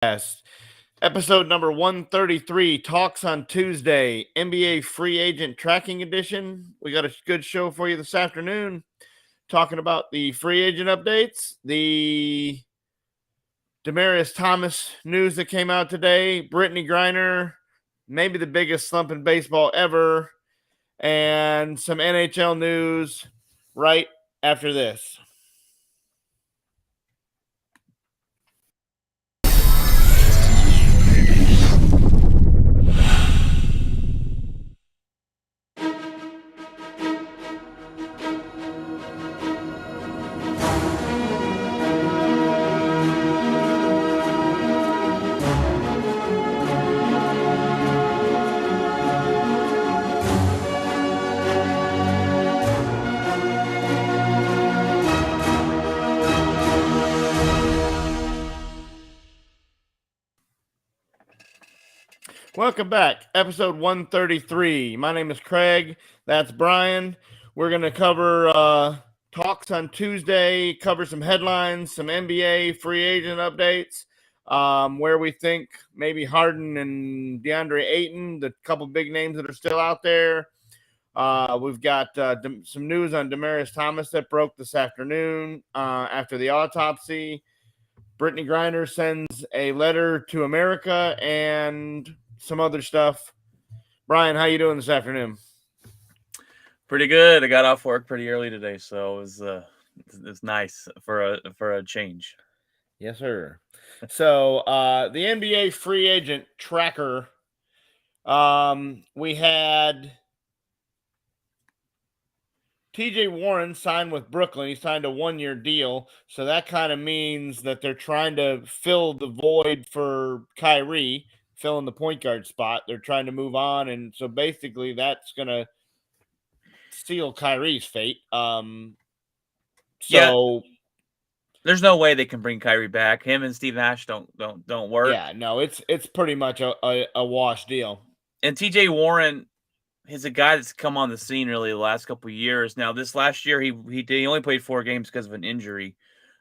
Podcast. Episode number 133, Talks on Tuesday, NBA Free Agent Tracking Edition. We got a good show for you this afternoon, talking about the free agent updates, the Demaryius Thomas news that came out today, Brittney Griner, maybe the biggest slump in baseball ever, and some NHL news right after this. Welcome back. Episode 133. My name is Craig. That's Brian. We're going to cover talks on Tuesday, cover some headlines, some NBA free agent updates, where we think maybe Harden and DeAndre Ayton, the couple big names that are still out there. We've got some news on Demaryius Thomas that broke this afternoon after the autopsy. Brittney Griner sends a letter to America and some other stuff. Brian, how you doing this afternoon? Pretty good. I got off work pretty early today, so it's nice for a change. Yes, sir. So the NBA free agent tracker, we had TJ Warren signed with Brooklyn. He signed a 1-year deal, so that kind of means that they're trying to fill the void for Kyrie, filling the point guard spot. They're trying to move on, and so basically that's going to seal Kyrie's fate. There's no way they can bring Kyrie back. Him and Steve Nash don't work. Yeah, no, it's pretty much a wash deal. And TJ Warren is a guy that's come on the scene really the last couple of years. Now, this last year he only played 4 games because of an injury.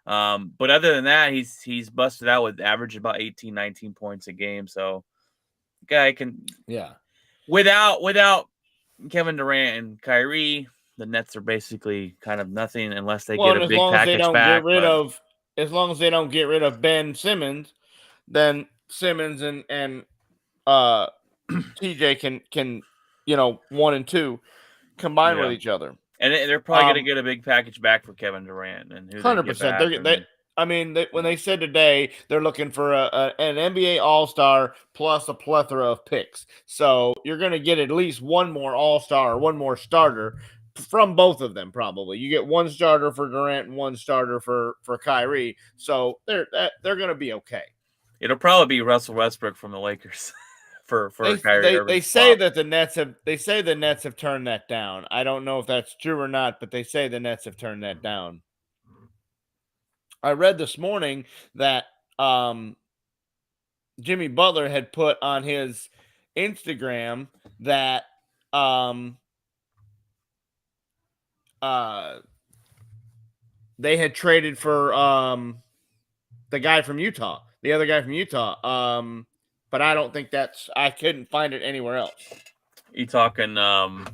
But other than that, he's busted out with average about 18, 19 points a game. So guy can without Kevin Durant and Kyrie, the Nets are basically kind of nothing unless they get a big package back. As long as they don't get rid of Ben Simmons, then Simmons and TJ can 1 and 2 combine with each other. And they're probably going to get a big package back for Kevin Durant. And 100%. When they said today they're looking for an NBA All-Star plus a plethora of picks. So you're going to get at least one more All-Star or one more starter from both of them probably. You get one starter for Durant and one starter for Kyrie. So they're going to be okay. It'll probably be Russell Westbrook from the Lakers. For Kyrie they say that the Nets have turned that down. I don't know if that's true or not, but they say the Nets have turned that down. I read this morning that Jimmy Butler had put on his Instagram that they had traded for the guy from Utah, the other guy from Utah. But I don't think I couldn't find it anywhere else. You talking Donovan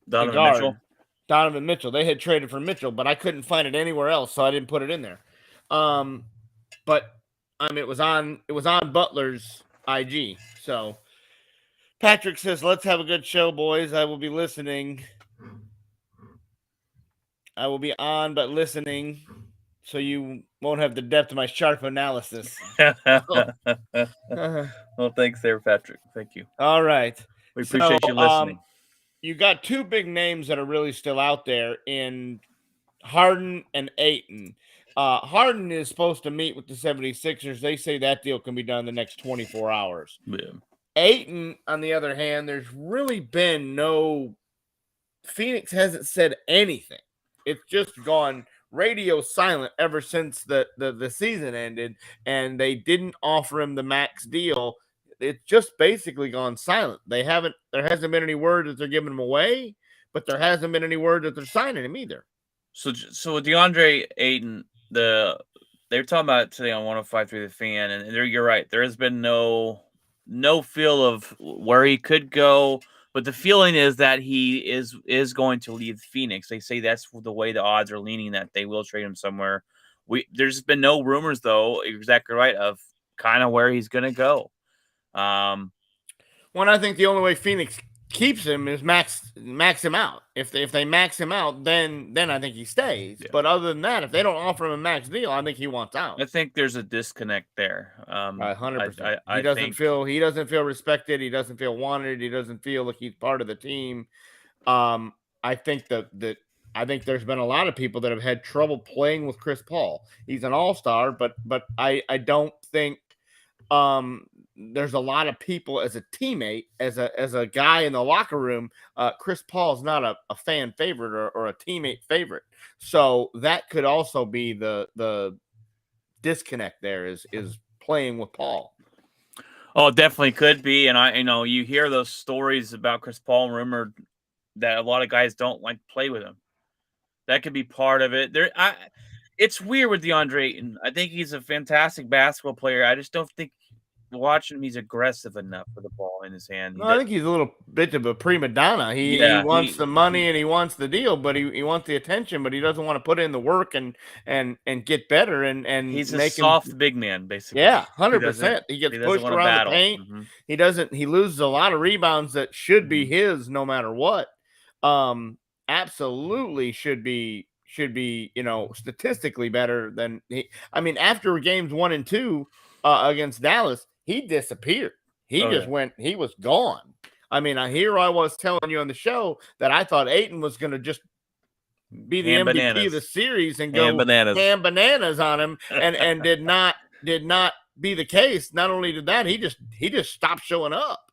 Mitchell? Donovan Mitchell. They had traded for Mitchell, but I couldn't find it anywhere else, so I didn't put it in there. But it was on Butler's IG. So Patrick says, "Let's have a good show, boys. I will be listening. I will be on, but listening, so you won't have the depth of my sharp analysis." Well, thanks there, Patrick. Thank you. All right. We appreciate you listening. You got 2 big names that are really still out there in Harden and Ayton. Harden is supposed to meet with the 76ers. They say that deal can be done in the next 24 hours. Yeah. Ayton, on the other hand, there's really been no – Phoenix hasn't said anything. It's just gone – radio silent ever since the season ended, and they didn't offer him the max deal. It's just basically gone silent. There hasn't been any word that they're giving him away, but there hasn't been any word that they're signing him either. So DeAndre Ayton, the They're talking about it today on 105 through the fan, and you're right. There has been no feel of where he could go, but the feeling is that he is going to leave Phoenix. They say that's the way the odds are leaning, that they will trade him somewhere. There's been no rumors, though. You're exactly right, of kind of where he's going to go. Well, I think the only way Phoenix keeps him is max him out. If they max him out, then I think he stays. Yeah. But other than that, if they don't offer him a max deal, I think he wants out. I think there's a disconnect there. 100%. I He doesn't think feel respected. He doesn't feel wanted. He doesn't feel like he's part of the team. I think I think there's been a lot of people that have had trouble playing with Chris Paul. He's an all-star, but I don't think there's a lot of people as a teammate, as a guy in the locker room. Chris Paul's not a fan favorite or a teammate favorite. So that could also be the disconnect there is playing with Paul. Oh, it definitely could be. And you hear those stories about Chris Paul, rumored that a lot of guys don't like to play with him. That could be part of it. It's weird with DeAndre Ayton. I think he's a fantastic basketball player. I just don't think watching him, he's aggressive enough with the ball in his hand. No, I think he's a little bit of a prima donna. He wants the money and he wants the deal, but he wants the attention, but he doesn't want to put in the work and get better and he's a soft big man, basically. Yeah, 100%. He gets pushed around the paint. Mm-hmm. He loses a lot of rebounds that should be his no matter what. Absolutely should be statistically better than he. I mean, after games 1 and 2 against Dallas, he disappeared. He he was gone. I mean, here I was telling you on the show that I thought Ayton was going to just be the MVP of the series and go ham bananas on him, and did not be the case. Not only did that, he just stopped showing up.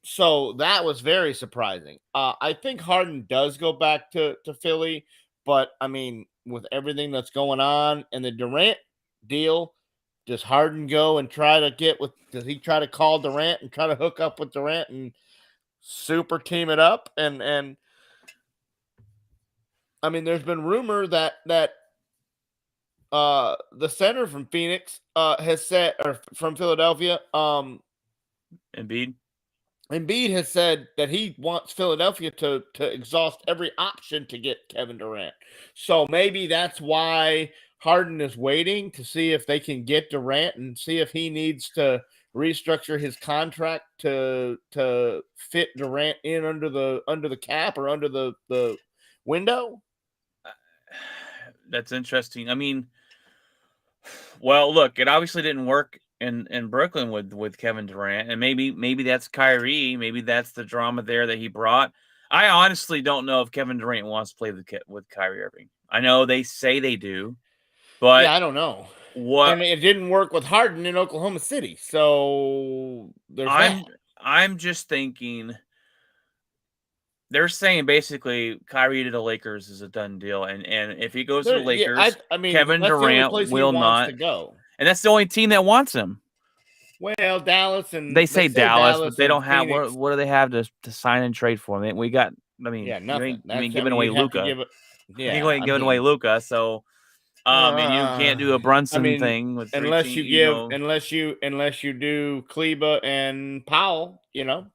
So that was very surprising. I think Harden does go back to Philly, but I mean, with everything that's going on and the Durant deal, does Harden go and does he try to call Durant and try to hook up with Durant and super team it up? And I mean, there's been rumor that the center from Phoenix has said, or from Philadelphia, Embiid has said that he wants Philadelphia to exhaust every option to get Kevin Durant. So maybe that's why Harden is waiting to see if they can get Durant and see if he needs to restructure his contract to fit Durant in under the cap or under the window. That's interesting. I mean, well, look, it obviously didn't work in Brooklyn with Kevin Durant, and maybe that's Kyrie, maybe that's the drama there that he brought. I honestly don't know if Kevin Durant wants to play with Kyrie Irving. I know they say they do, but yeah, I don't know. And it didn't work with Harden in Oklahoma City, so I'm just thinking. They're saying basically Kyrie to the Lakers is a done deal, and if he goes to the Lakers, I mean, Kevin Durant will not go. And that's the only team that wants him. Well, Dallas and they say Dallas, but they don't have what do they have to sign and trade for him? We got. I mean, nothing. You ain't giving away Luka. You ain't giving away Luka, so and you can't do a Brunson thing with unless you do Kleba and Powell,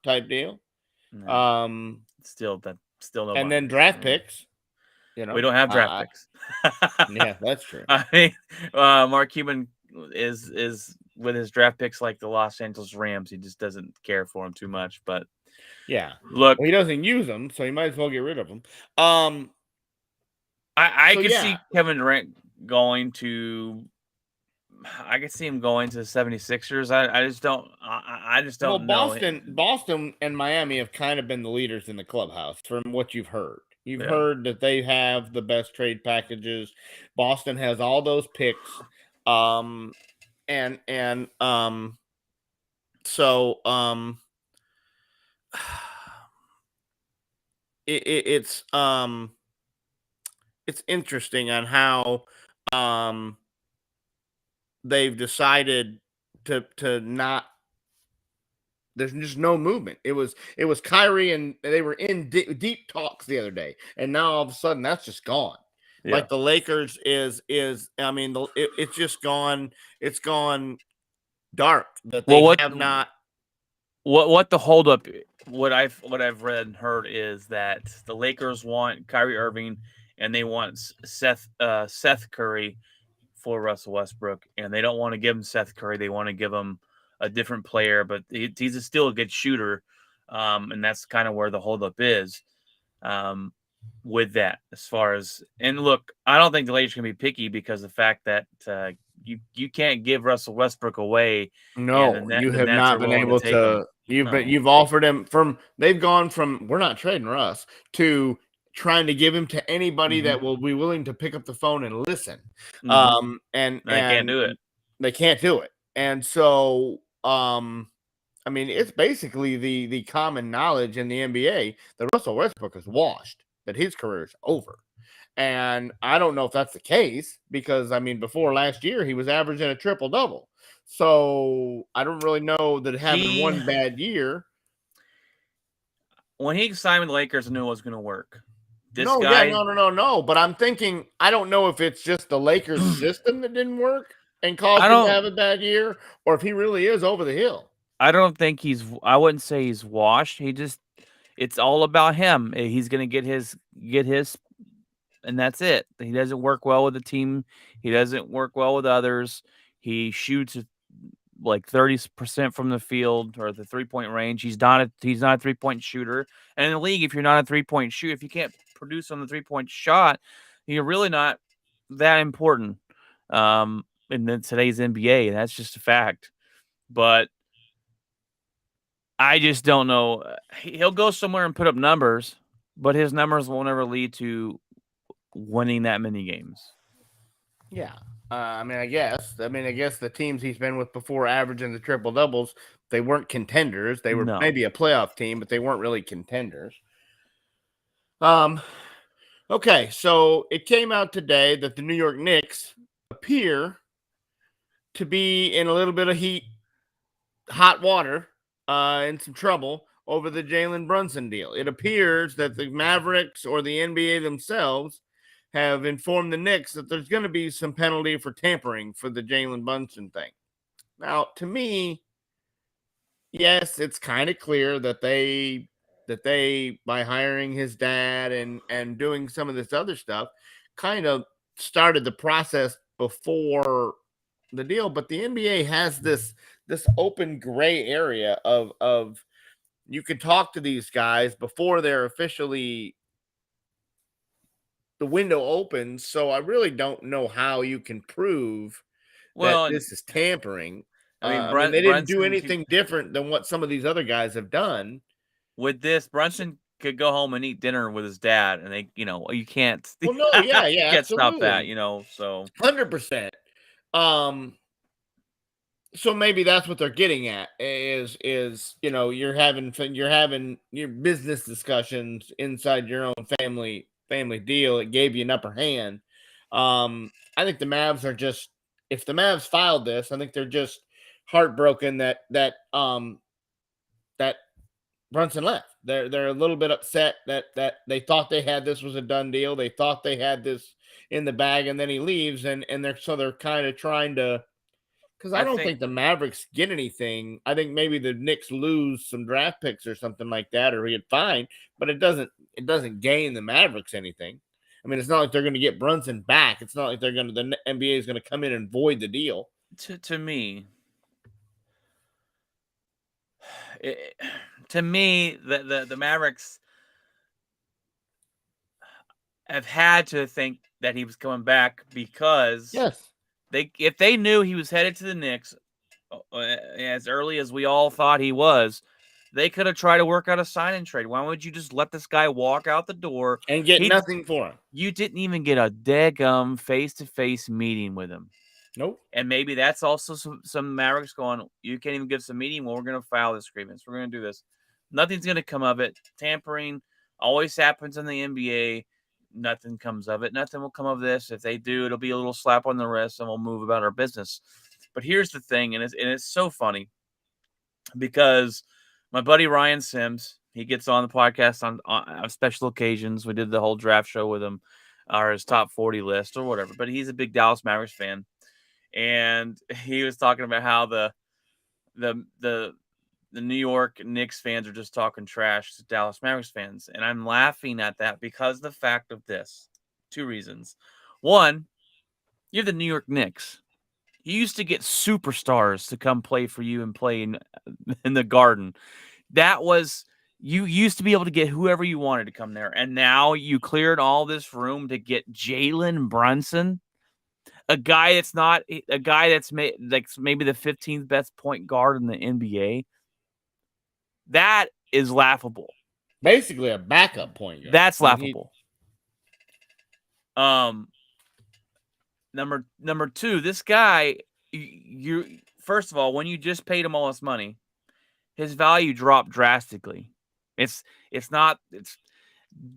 type deal. No. Still no. And then draft picks. We don't have draft picks. Yeah, that's true. I mean, Mark Cuban is with his draft picks like the Los Angeles Rams. He just doesn't care for them too much. But yeah, look, he doesnn use them, so he might as well get rid of them. I could see Kevin Durant going to. I could see him going to the 76ers. I just don't. I just don't know. Boston and Miami have kind of been the leaders in the clubhouse from what you've heard. You've heard that they have the best trade packages. Boston has all those picks. It's interesting on how they've decided to not. There's just no movement. It was Kyrie, and they were in deep talks the other day, and now all of a sudden that's just gone. like the Lakers is. I mean, it's just gone. It's gone dark that they have not. What the holdup? What I've read and heard is that the Lakers want Kyrie Irving and they want Seth Curry for Russell Westbrook, and they don't want to give him Seth Curry. They want to give him a different player, but he's still a good shooter, and that's kind of where the holdup is with that. As far as, and look, I don't think the Lakers can be picky because of the fact that you can't give Russell Westbrook away. No, you have not been able to. You've offered him from. They've gone from we're not trading Russ to trying to give him to anybody that will be willing to pick up the phone and listen. And they can't do it. They can't do it. And so, I mean, it's basically the common knowledge in the NBA that Russell Westbrook is washed, that his career is over. And I don't know if that's the case because, I mean, before last year, he was averaging a triple-double. So I don't really know that having one bad year. When he signed with the Lakers, I knew it was going to work. No. But I'm thinking, I don't know if it's just the Lakers system that didn't work and caused him to have a bad year, or if he really is over the hill. I don't think I wouldn't say he's washed. It's all about him. He's going to get his, and that's it. He doesn't work well with the team. He doesn't work well with others. He shoots like 30% from the field or the 3-point range. He's not a 3-point shooter. And in the league, if you're not a 3-point shooter, if you can't produce on the 3-point shot, you're really not that important. In today's NBA, and that's just a fact. But I just don't know. He'll go somewhere and put up numbers, but his numbers won't ever lead to winning that many games. Yeah. I guess the teams he's been with before averaging the triple doubles, they weren't contenders. They were maybe a playoff team, but they weren't really contenders. Okay, so it came out today that the New York Knicks appear to be in a little bit of hot water, in some trouble over the Jalen Brunson deal. It appears that the Mavericks or the NBA themselves have informed the Knicks that there's going to be some penalty for tampering for the Jalen Brunson thing. Now, to me, yes, it's kind of clear that they by hiring his dad and doing some of this other stuff kind of started the process before the deal, but the NBA has this open gray area of you can talk to these guys before they're officially the window opens. So I really don't know how you can prove that this is tampering. I mean, they didn't do anything different than what some of these other guys have done. With this, Brunson could go home and eat dinner with his dad, and they, you can't. Well, no, yeah, you can't stop that, So 100%. So maybe that's what they're getting at is you're having your business discussions inside your own family deal. It gave you an upper hand. I think the Mavs are just, if the Mavs filed this, I think they're just heartbroken that Brunson left. They're a little bit upset that they thought they had this was a done deal. They thought they had this in the bag, and then he leaves, and they're kind of trying to. Because I don't think the Mavericks get anything. I think maybe the Knicks lose some draft picks or something like that, or get fined, but it doesn't gain the Mavericks anything. I mean, it's not like they're going to get Brunson back. It's not like the NBA is going to come in and void the deal. To me, the Mavericks have had to think that he was coming back because if they knew he was headed to the Knicks as early as we all thought he was, they could have tried to work out a sign and trade. Why would you just let this guy walk out the door and get nothing for him? You didn't even get a daggum face-to-face meeting with him. Nope. And maybe that's also some Mavericks going, you can't even give us a meeting. Well, we're going to file this grievance. We're going to do this. Nothing's going to come of it. Tampering always happens in the NBA. Nothing comes of it. Nothing will come of this. If they do, it'll be a little slap on the wrist and we'll move about our business. But here's the thing, and it's so funny because my buddy Ryan Sims, he gets on the podcast on special occasions. We did the whole draft show with him. or his top 40 list or whatever. But he's a big Dallas Mavericks fan, and he was talking about how the New York Knicks fans are just talking trash to Dallas Mavericks fans, and I'm laughing at that because the fact of this. 2 reasons. One, you're the New York Knicks. You used to get superstars to come play for you and play in the Garden. That was you used to be able to get whoever you wanted to come there, and now you cleared all this room to get Jalen Brunson, a guy that's like maybe the 15th best point guard in the NBA. That is laughable. Basically, a backup point guard. That's laughable. Number 2, this guy, you first of all, when you just paid him all this money, his value dropped drastically.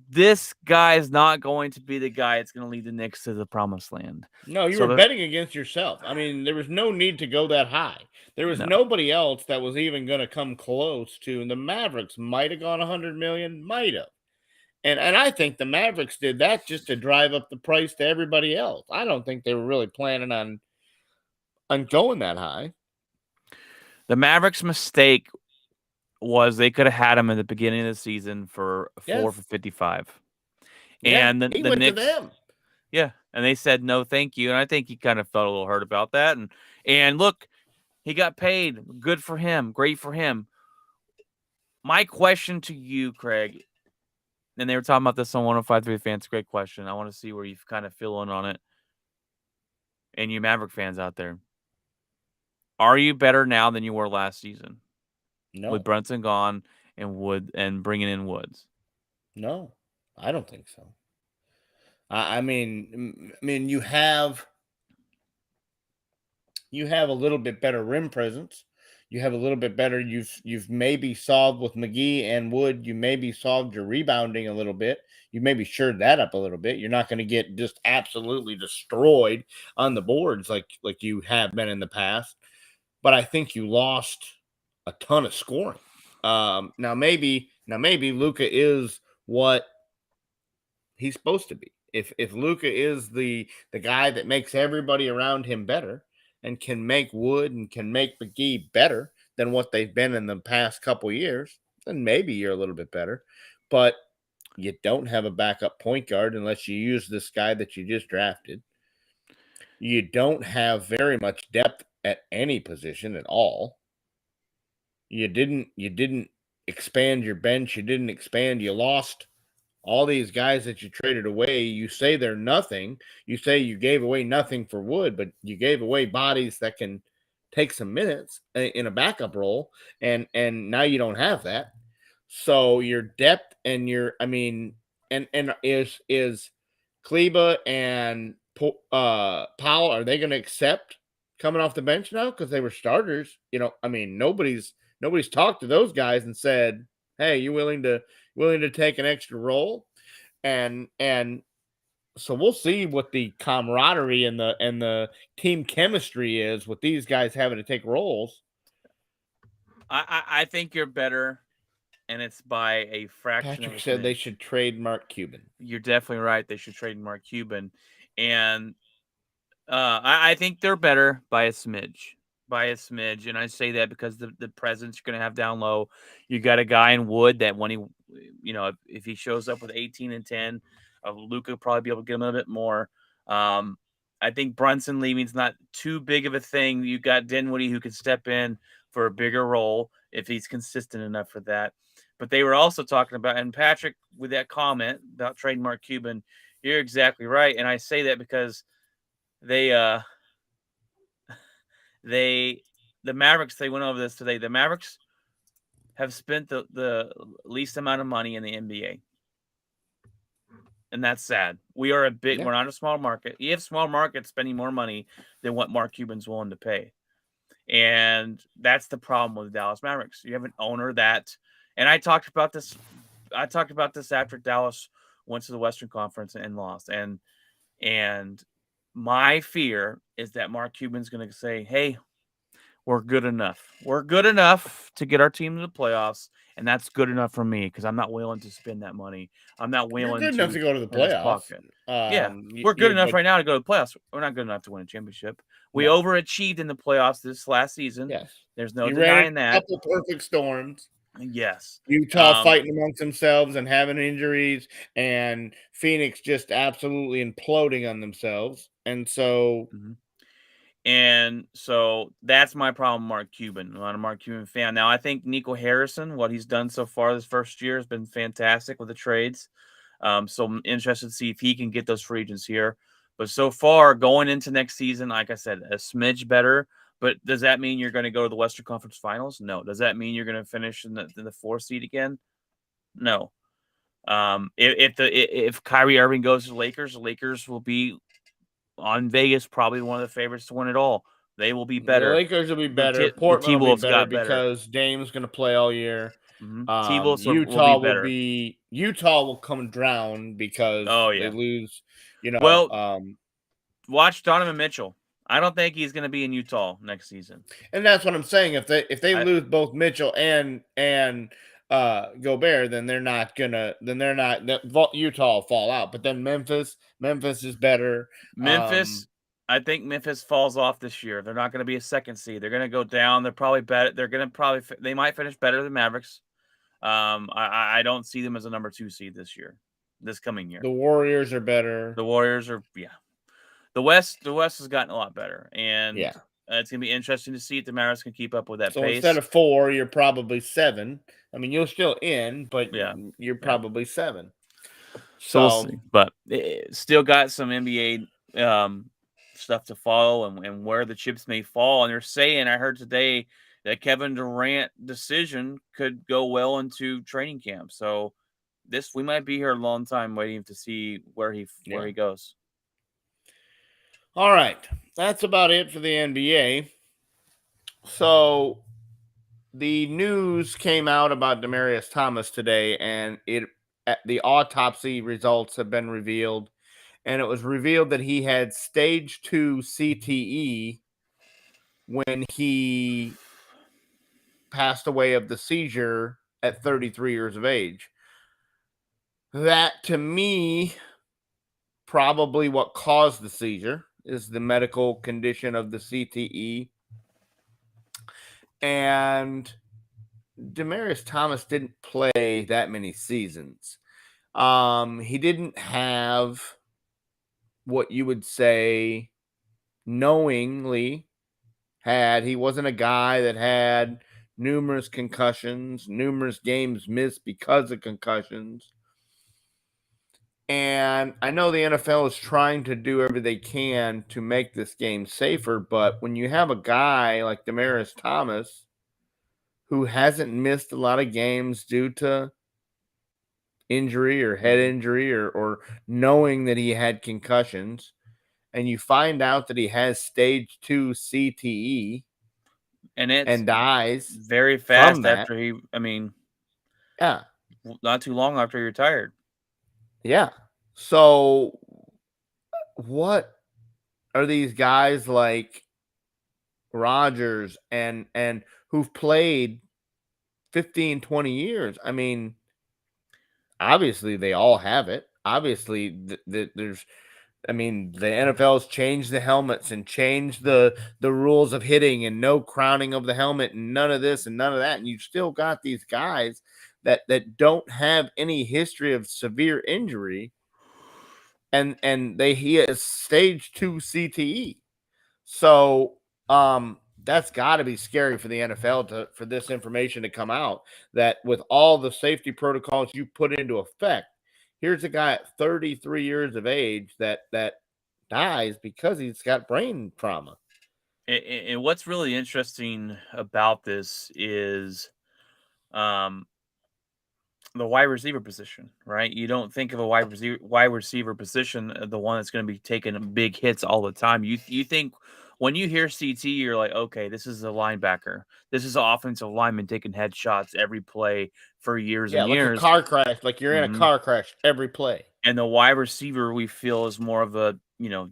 This guy is not going to be the guy that's going to lead the Knicks to the promised land. No, you were betting against yourself. I mean, there was no need to go that high. There was nobody else that was even going to come close to. And the Mavericks might have gone 100 million, might have. And I think the Mavericks did that just to drive up the price to everybody else. I don't think they were really planning on going that high. The Mavericks' mistake was they could have had him in the beginning of the season for 4 for 55. And the went Knicks, to them. Yeah, and they said no, thank you. And I think he kind of felt a little hurt about that. And look, he got paid. Good for him. Great for him. My question to you, Craig, and they were talking about this on 105.3 Fans. Great question. I want to see where you kind of feel in on it. And you Maverick fans out there, are you better now than you were last season? No. With Brunson gone and bringing in Woods? No, I don't think so. I mean, you have a little bit better rim presence. You have a little bit better. You've maybe solved with McGee and Wood. You maybe solved your rebounding a little bit. You maybe shored that up a little bit. You're not going to get just absolutely destroyed on the boards like you have been in the past. But I think you lost a ton of scoring. Now maybe Luka is what he's supposed to be. If Luka is the guy that makes everybody around him better and can make Wood and can make McGee better than what they've been in the past couple years, then maybe you're a little bit better. But you don't have a backup point guard unless you use this guy that you just drafted. You don't have very much depth at any position at all. You didn't expand your bench. You lost all these guys that you traded away. You say they're nothing. You say you gave away nothing for Wood, but you gave away bodies that can take some minutes in a backup role, and now you don't have that. So your depth and is Kleba and Powell, are they going to accept coming off the bench now because they were starters? Nobody's talked to those guys and said, "Hey, you willing to take an extra role?" And so we'll see what the camaraderie and the team chemistry is with these guys having to take roles. I think you're better, and it's by a fraction. Patrick said they should trade Mark Cuban. You're definitely right. They should trade Mark Cuban, and I think they're better by a smidge. And I say that because the presence you're going to have down low. You got a guy in Wood that when he, if he shows up with 18 and 10, Luka will probably be able to get him a bit more. I think Brunson leaving is not too big of a thing. You got Dinwiddie who can step in for a bigger role if he's consistent enough for that. But they were also talking about, and Patrick, with that comment about trading Mark Cuban, you're exactly right. And I say that because the Mavericks, they went over this today. The Mavericks have spent the least amount of money in the NBA. And that's sad. We're not a small market. You have small markets spending more money than what Mark Cuban's willing to pay. And that's the problem with the Dallas Mavericks. You have an owner that, and I talked about this after Dallas went to the Western Conference and lost. And my fear is that Mark Cuban's going to say, "Hey, we're good enough. We're good enough to get our team to the playoffs, and that's good enough for me because I'm not willing to spend that money. I'm not You're willing good enough to go to the in this playoffs. pocket. Yeah, we're good enough right now to go to the playoffs. We're not good enough to win a championship. We No. overachieved in the playoffs this last season. Yes. There's no You ran denying a that. couple perfect storms. Yes. Utah fighting amongst themselves and having injuries, and Phoenix just absolutely imploding on themselves. And so, And so that's my problem, Mark Cuban. I'm not a Mark Cuban fan. Now, I think Nico Harrison, what he's done so far this first year has been fantastic with the trades. So I'm interested to see if he can get those free agents here. But so far, going into next season, like I said, a smidge better. But does that mean you're going to go to the Western Conference Finals? No. Does that mean you're going to finish in the 4th seed again? No. If Kyrie Irving goes to the Lakers will be on Vegas, probably one of the favorites to win it all. They will be better. The Lakers will be better. The Portland will be T-Wolves better got better. because Dame's going to play all year. T-Wolves Utah will be better. Utah will come down because they lose. Watch Donovan Mitchell. I don't think he's going to be in Utah next season. And that's what I'm saying. If they lose both Mitchell and Gobert, then they're not. Utah will fall out. But then Memphis is better. I think Memphis falls off this year. They're not going to be a 2nd seed. They're going to go down. They're probably better. They might finish better than Mavericks. I don't see them as a number 2 seed this coming year. The Warriors are better. The Warriors are, The West has gotten a lot better, and it's going to be interesting to see if the Mavericks can keep up with that pace. So instead of 4, you're probably 7. I mean, you're still in, but you're probably 7. So we'll see. But still got some NBA stuff to follow and where the chips may fall. And they're saying, I heard today that Kevin Durant decision could go well into training camp. So we might be here a long time waiting to see where he goes. All right. That's about it for the NBA. So the news came out about Demaryius Thomas today, and the autopsy results have been revealed. And it was revealed that he had stage 2 CTE when he passed away of the seizure at 33 years of age. That, to me, probably what caused the seizure is the medical condition of the CTE. And Demaryius Thomas didn't play that many seasons. He didn't have what you would say knowingly had. He wasn't a guy that had numerous concussions, numerous games missed because of concussions. And I know the NFL is trying to do everything they can to make this game safer, but when you have a guy like Demaryius Thomas who hasn't missed a lot of games due to injury or head injury or knowing that he had concussions, and you find out that he has stage 2 CTE and dies very fast after not too long after he retired. Yeah. So what are these guys like Rodgers and who've played 15, 20 years? I mean, obviously they all have it. Obviously the NFL's changed the helmets and changed the rules of hitting and no crowning of the helmet and none of this and none of that. And you've still got these guys that don't have any history of severe injury, and he has stage 2 CTE. So that's got to be scary for the NFL for this information to come out, that with all the safety protocols you put into effect, here's a guy at 33 years of age that dies because he's got brain trauma. And what's really interesting about this is the wide receiver position, right? You don't think of a wide receiver position, the one that's going to be taking big hits all the time. You think when you hear CT, you're like, okay, this is a linebacker. This is an offensive lineman taking headshots every play for years and years. Like a car crash, like you're in a car crash every play. And the wide receiver we feel is more of a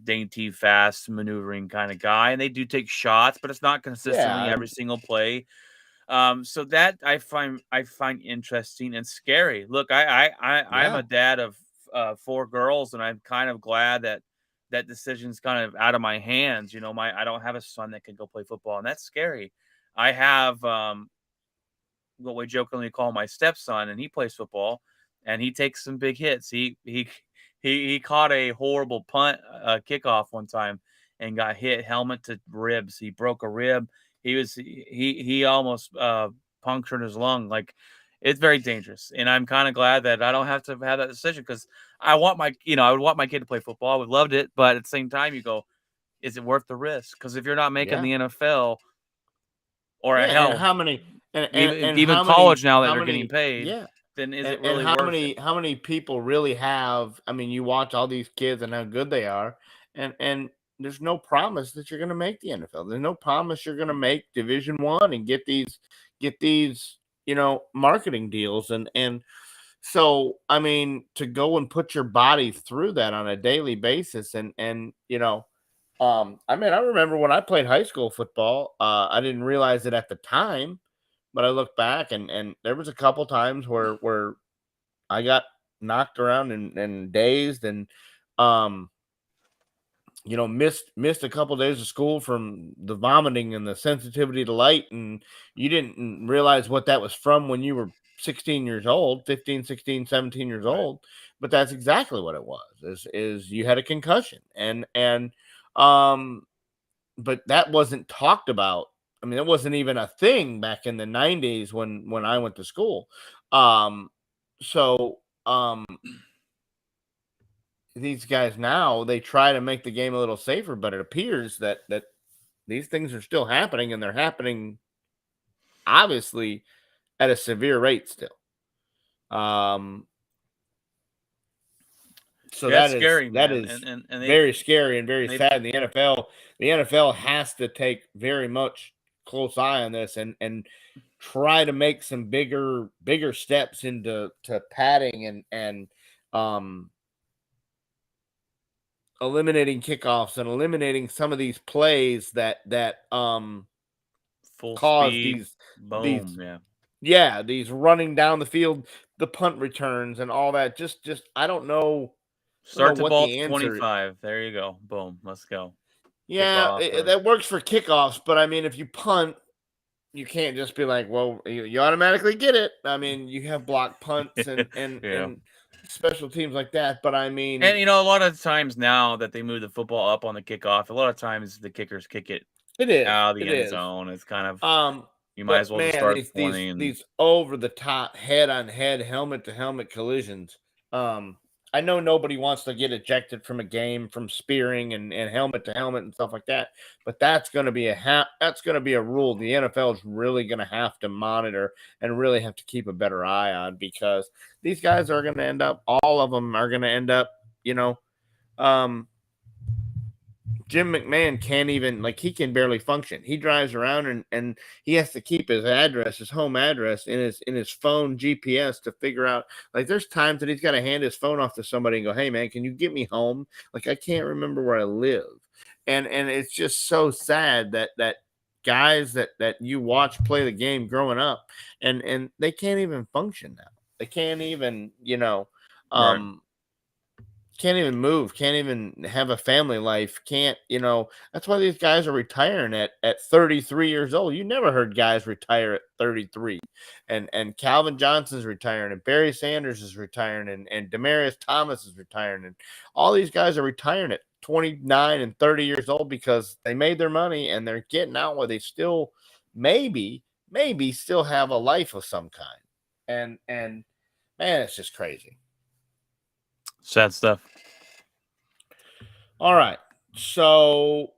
dainty, fast, maneuvering kind of guy, and they do take shots, but it's not consistently Yeah, every single play. So that I find interesting and scary. Look, I'm yeah, a dad of 4 girls, and I'm kind of glad that that decision's kind of out of my hands. I don't have a son that can go play football, and that's scary. I have what we jokingly call my stepson, and he plays football, and he takes some big hits. He caught a horrible punt kickoff one time and got hit helmet to ribs. He broke a rib. He almost punctured his lung. Like, it's very dangerous, and I'm kind of glad that I don't have to have that decision, because I would want my kid to play football. I would loved it, but at the same time, you go, is it worth the risk? Because if you're not making yeah, the NFL, or yeah. And hell, how many and even how college many now that how they're getting many paid, yeah. then is And it and really worth it? how many people really have? I mean, you watch all these kids and how good they are, and there's no promise that you're going to make the NFL. There's no promise you're going to make Division 1 and get these marketing deals, and so I mean, to go and put your body through that on a daily basis, I mean, I remember when I played high school football, I didn't realize it at the time, but I look back and there was a couple times where I got knocked around and dazed and um missed a couple days of school from the vomiting and the sensitivity to light, and you didn't realize what that was from when you were 16 years old, 15, 16, 17 years Right. old. But that's exactly what it was, is you had a concussion. And um but that wasn't talked about. I mean, it wasn't even a thing back in the 90s when I went to school. Um, so these guys now, they try to make the game a little safer, but it appears that these things are still happening, and they're happening obviously at a severe rate still. Um, so Yeah, it's that scary, that man, is and very scary and very they've sad. The NFL has to take very much close eye on this and try to make some bigger steps into to padding and um eliminating kickoffs and eliminating some of these plays that full cause speed, these boom, yeah. yeah, these running down the field, the punt returns and all that. Just I don't know Start the what ball at the the answer. 25. There you go. Boom, let's go. Yeah, Kickoff or that works for kickoffs, but I mean, if you punt, you can't just be like, well, you automatically get it. I mean, you have block punts and and yeah. and special teams like that, but I And mean, a lot of times now that they move the football up on the kickoff, a lot of times the kickers kick it it is, out of the it end is. zone. It's kind of, you might as But well just man, start these these pointing. these over the top, head on head, helmet to helmet collisions. Um, I know nobody wants to get ejected from a game from spearing and helmet to helmet and stuff like that, but that's going to be a rule the NFL is really going to have to monitor and really have to keep a better eye on, because these guys are going to end up, all of them are going to end up, you know, um, Jim McMahon can't even, like, he can barely function. He drives around and he has to keep his address, his home address in his phone GPS to figure out, like, there's times that he's got to hand his phone off to somebody and go, "Hey man, can you get me home? Like, I can't remember where I live." And it's just so sad that guys that you watch play the game growing up, and they can't even function now. They can't even, Right. um can't even move, can't even have a family life, can't, that's why these guys are retiring at 33 years old. You never heard guys retire at 33. And Calvin Johnson's retiring, and Barry Sanders is retiring, and Demarius Thomas is retiring, and all these guys are retiring at 29 and 30 years old because they made their money and they're getting out where they still maybe still have a life of some kind. And man, it's just crazy. Sad stuff. All right. So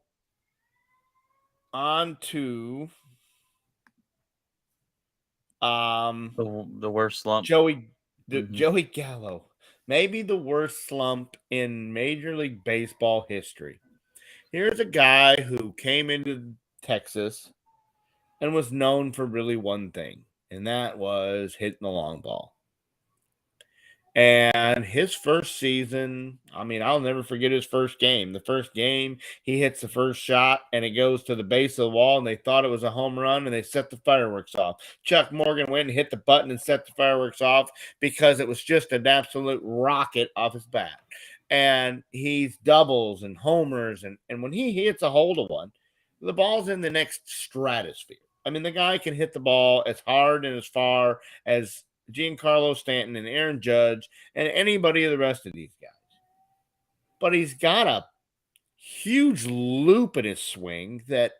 on to um The worst slump. Joey Hmm. Joey Gallo. Maybe the worst slump in Major League Baseball history. Here's a guy who came into Texas and was known for really one thing, and that was hitting the long ball. And his first season, I mean, I'll never forget his first game. The first game, he hits the first shot and it goes to the base of the wall, and they thought it was a home run and they set the fireworks off. Chuck Morgan went and hit the button and set the fireworks off because it was just an absolute rocket off his bat. And he's doubles and homers. And when he hits a hold of one, the ball's in the next stratosphere. I mean, the guy can hit the ball as hard and as far as Giancarlo Stanton and Aaron Judge and anybody of the rest of these guys. But he's got a huge loop in his swing that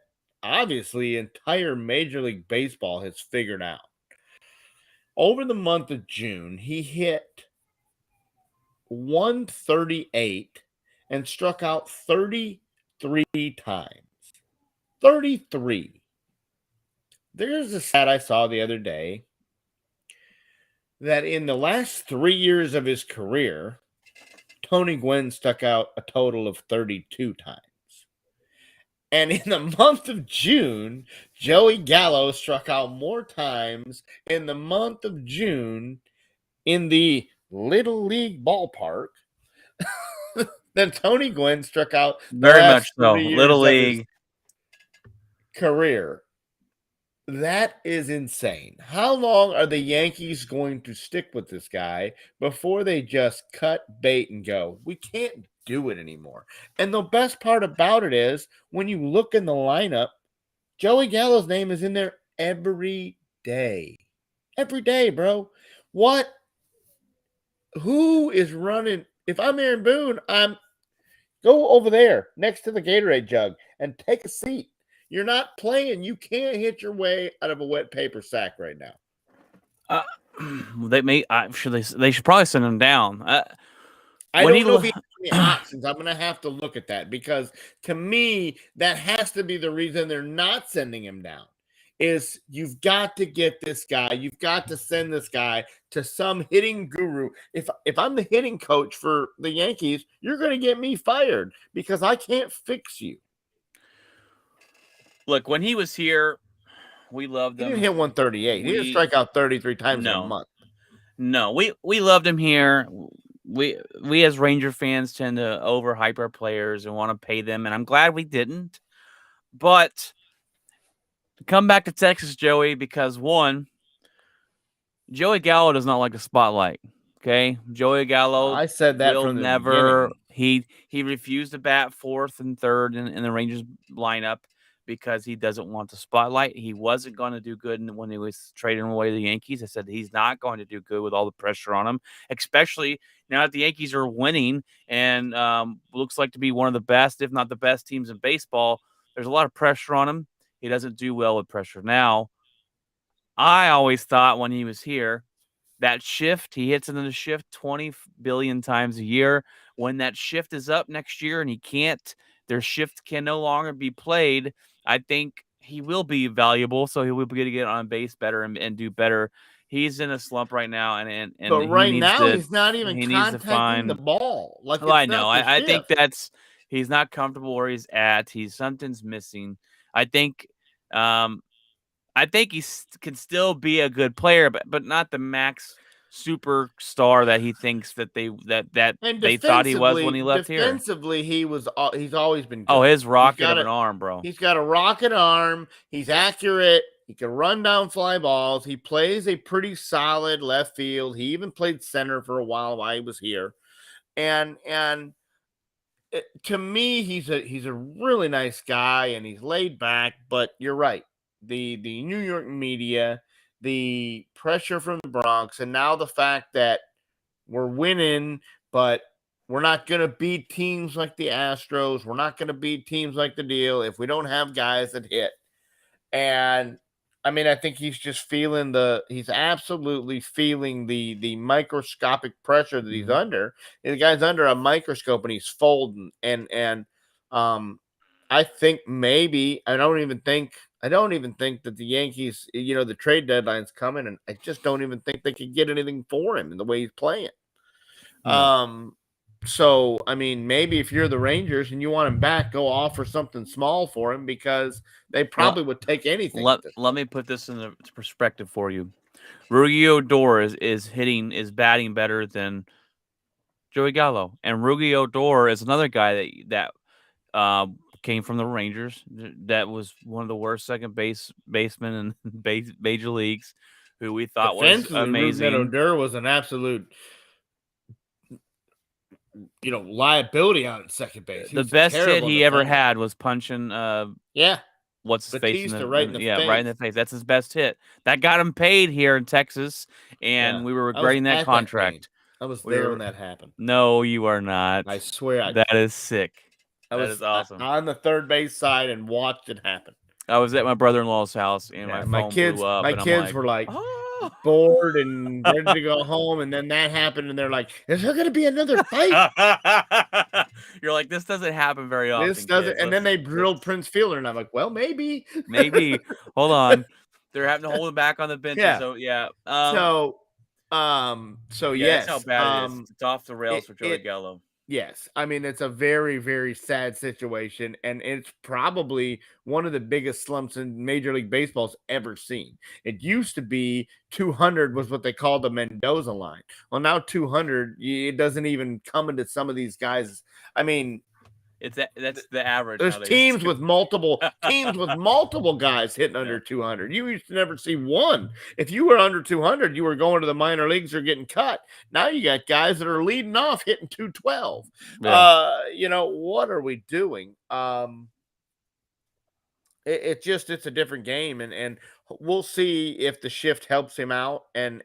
obviously entire Major League Baseball has figured out. Over the month of June, he hit 138 and struck out 33 times. 33. There's a stat I saw the other day that in the last 3 years of his career, Tony Gwynn stuck out a total of 32 times. And in the month of June, Joey Gallo struck out more times in the month of June in the Little League ballpark than Tony Gwynn struck out Very much so. Little League career. That is insane. How long are the Yankees going to stick with this guy before they just cut bait and go, we can't do it anymore? And the best part about it is when you look in the lineup, Joey Gallo's name is in there every day. Every day, bro. What? Who is running? If I'm Aaron Boone, go over there next to the Gatorade jug and take a seat. You're not playing. You can't hit your way out of a wet paper sack right now. They should probably send him down. I don't know if he has any options. I'm going to have to look at that because to me, that has to be the reason they're not sending him down. Is you've got to get this guy. You've got to send this guy to some hitting guru. If I'm the hitting coach for the Yankees, you're going to get me fired because I can't fix you. Look, when he was here, we loved him. He didn't hit 138. He didn't strike out 33 times in a month. No, we loved him here. We as Ranger fans tend to overhype our players and want to pay them, and I'm glad we didn't. But come back to Texas, Joey, because one, Joey Gallo does not like the spotlight. Okay, Joey Gallo. I said that from the beginning. He refused to bat fourth and third in the Rangers lineup because he doesn't want the spotlight. He wasn't going to do good when he was trading away the Yankees. I said he's not going to do good with all the pressure on him, especially now that the Yankees are winning and looks like to be one of the best, if not the best teams in baseball. There's a lot of pressure on him. He doesn't do well with pressure. Now, I always thought when he was here, that shift, he hits into the shift 20 billion times a year. When that shift is up next year and their shift can no longer be played, I think he will be valuable, so he will be able to get on base better and do better. He's in a slump right now, and but right now he's not even contacting the ball. Like I know. I think he's not comfortable where he's at. Something's missing. I think he can still be a good player, but not the max superstar that he thinks that they thought he was when he left here. Defensively, he's always been good. Oh, his rocket of an arm, bro. He's got a rocket arm. He's accurate. He can run down fly balls. He plays a pretty solid left field. He even played center for a while he was here. And to me, he's a really nice guy and he's laid back, but you're right. The New York media, the pressure from the Bronx, and now the fact that we're winning, but we're not going to beat teams like the Astros. We're not going to beat teams like the Deal if we don't have guys that hit. And I mean, I think he's just he's absolutely feeling the microscopic pressure that he's under. And the guy's under a microscope and he's folding. And I think maybe I don't even think that the Yankees, the trade deadline's coming, and I just don't even think they could get anything for him in the way he's playing. So, I mean, maybe if you're the Rangers and you want him back, go offer something small for him because they probably would take anything. Let me put this in the perspective for you. Ruggie Odor is batting better than Joey Gallo, and Ruggie Odor is another guy that came from the Rangers. That was one of the worst second basemen in major leagues, who we thought was Defensively, Rougned amazing. Odor was an absolute, liability out at second base. He The was best hit terrible he ever defender. had was punching Yeah, what's his face Batista right in the right in face. the face. That's his best hit. That got him paid here in Texas, Yeah, and we were I was regretting that at that game. contract. I was We there when were that happened. No, you are not. I swear, That is sick. I That was is awesome. on the third base side and watched it happen. I was at my brother-in-law's house, and Yeah, my phone blew up, my and I'm kids like, were like "Oh!" bored and ready to go home, and then that happened, and they're like, "Is there going to be another fight?" You're like, "This doesn't happen very often, This doesn't. kids. And then they drilled Prince Fielder, and I'm like, "Well, maybe, Maybe. Hold on. They're having to hold him back on the benches." yeah." So yeah. So, Yeah, that's how yes, bad it is. It's off the rails for Joey it Gallo. yes. I mean, it's a very, very sad situation, and it's probably one of the biggest slumps in Major League Baseball's ever seen. It used to be 200 was what they called the Mendoza line. Well, now 200, it doesn't even come into some of these guys. I mean, That's the average there's nowadays. teams with multiple guys hitting under 200. You used to never see one. If you were under 200, you were going to the minor leagues or getting cut. Now you got guys that are leading off hitting 212. Yeah. What are we doing? It's a different game, and we'll see if the shift helps him out and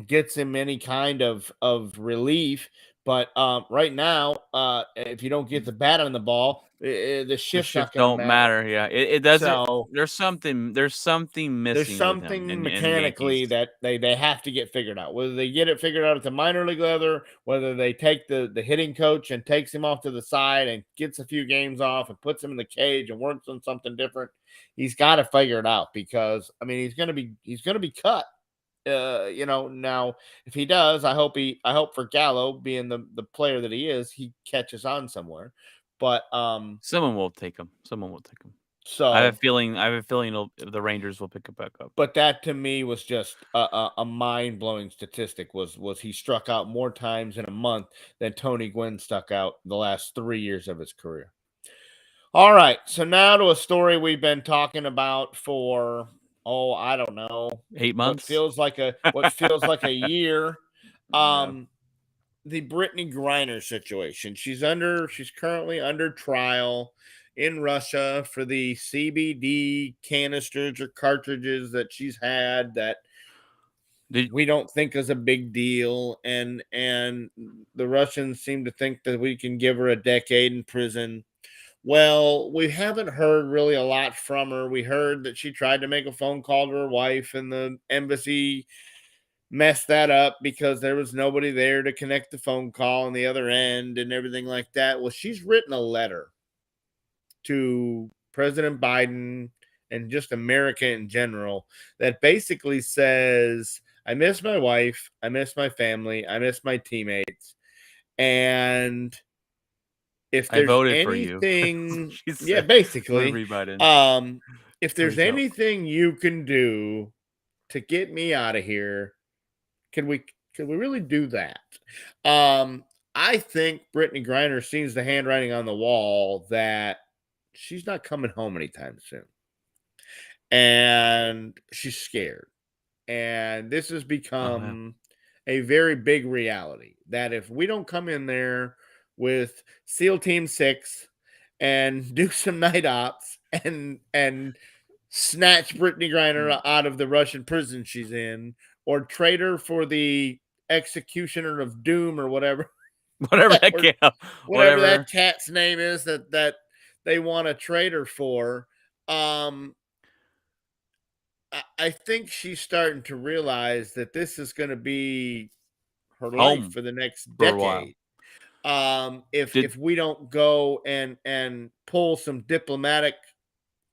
gets him any kind of relief. But right now, if you don't get the bat on the ball, the shift's not going to don't matter. Yeah, it doesn't. So There's something there's missing with him something in the mechanically Yankees. that they have to get figured out. Whether they get it figured out at the minor league level, whether they take the hitting coach and takes him off to the side and gets a few games off and puts him in the cage and works on something different. He's got to figure it out because I mean he's going to be cut. Now if he does, I hope for Gallo being the player that he is, he catches on somewhere. But Someone will take him. Someone will take him. so I have a feeling the Rangers will pick it back up. but that to me was just a mind-blowing statistic was he struck out more times in a month than Tony Gwynn stuck out the last 3 years of his career. All right, so now to a story we've been talking about for I don't know, 8 months. What feels like a year. Yeah. The Brittney Griner situation. She's currently under trial in Russia for the CBD canisters or cartridges that she's had that we don't think is a big deal, and the Russians seem to think that we can give her a decade in prison. Well, we haven't heard really a lot from her. We heard that she tried to make a phone call to her wife, and the embassy messed that up because there was nobody there to connect the phone call on the other end and everything like that. Well, she's written a letter to President Biden and just America in general that basically says, I miss my wife, I miss my family, I miss my teammates, and if I there's voted for you. anything, She said, yeah, basically, if there's Please help. anything you can do to get me out of here, can we really do that? I think Brittney Griner sees the handwriting on the wall that she's not coming home anytime soon, and she's scared. And this has become a very big reality that if we don't come in there with SEAL Team 6 and do some night ops and snatch Brittney Griner out of the Russian prison she's in, or trade her for the executioner of doom or whatever Whatever whatever that cat's name is that they want to trade her for. I think she's starting to realize that this is going to be her life for the next decade. If we don't go and pull some diplomatic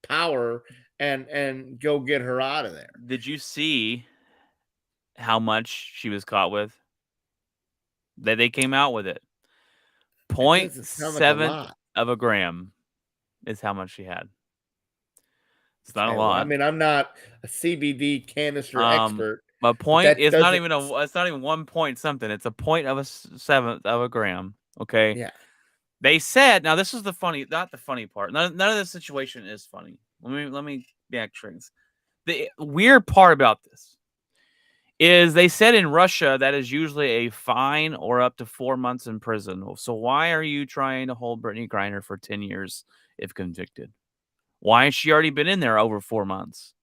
power and go get her out of there. Did you see how much she was caught with? They came out with it. 0.7 of a gram is how much she had. It's not a lot. I mean, I'm not a CBD canister expert. A but point that is not doesn't. even it's not even 1 point something. It's a point of a seventh of a gram. Okay. Yeah. They said, now this is not the funny part. None of this situation is funny. Let me backtrack. The weird part about this is they said in Russia that is usually a fine or up to 4 months in prison. So why are you trying to hold Brittney Griner for 10 years if convicted? Why has she already been in there over 4 months?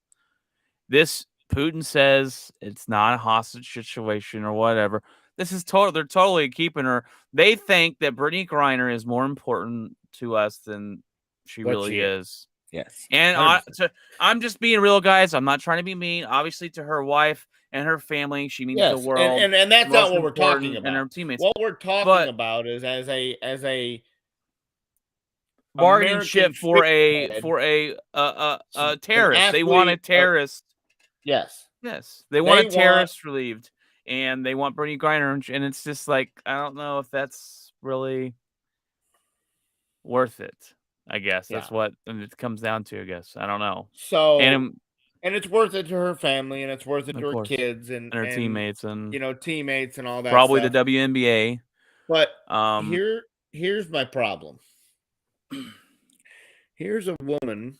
This Putin says it's not a hostage situation or whatever. This is total. They're totally keeping her. They think that Brittney Griner is more important to us than she really is. Yes. And I'm just being real, guys. I'm not trying to be mean. Obviously, to her wife and her family, she means the Yes, world. and that's not Most what we're talking important, and about. her teammates. What we're talking But about is as a bargaining American chip for a figurehead, an terrorist. They want a athlete. terrorist. Yes, Yes, they want a terrorist relieved, and they want Brittney Griner, and it's just like I don't know if that's really worth it. I guess that's what it comes down to. I guess I don't know. So, And and it's worth it to her family, and it's worth it to of her course, kids, and her teammates, and teammates, and all that probably stuff. the WNBA. But Um, here's my problem. Here's a woman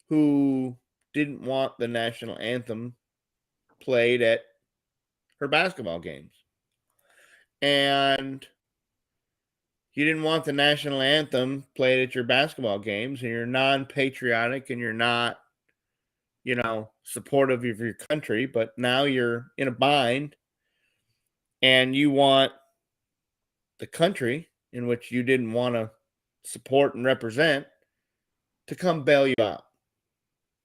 who didn't want the national anthem played at her basketball games. And you didn't want the national anthem played at your basketball games, and you're non-patriotic, and you're not, supportive of your country, but now you're in a bind, and you want the country in which you didn't want to support and represent to come bail you out.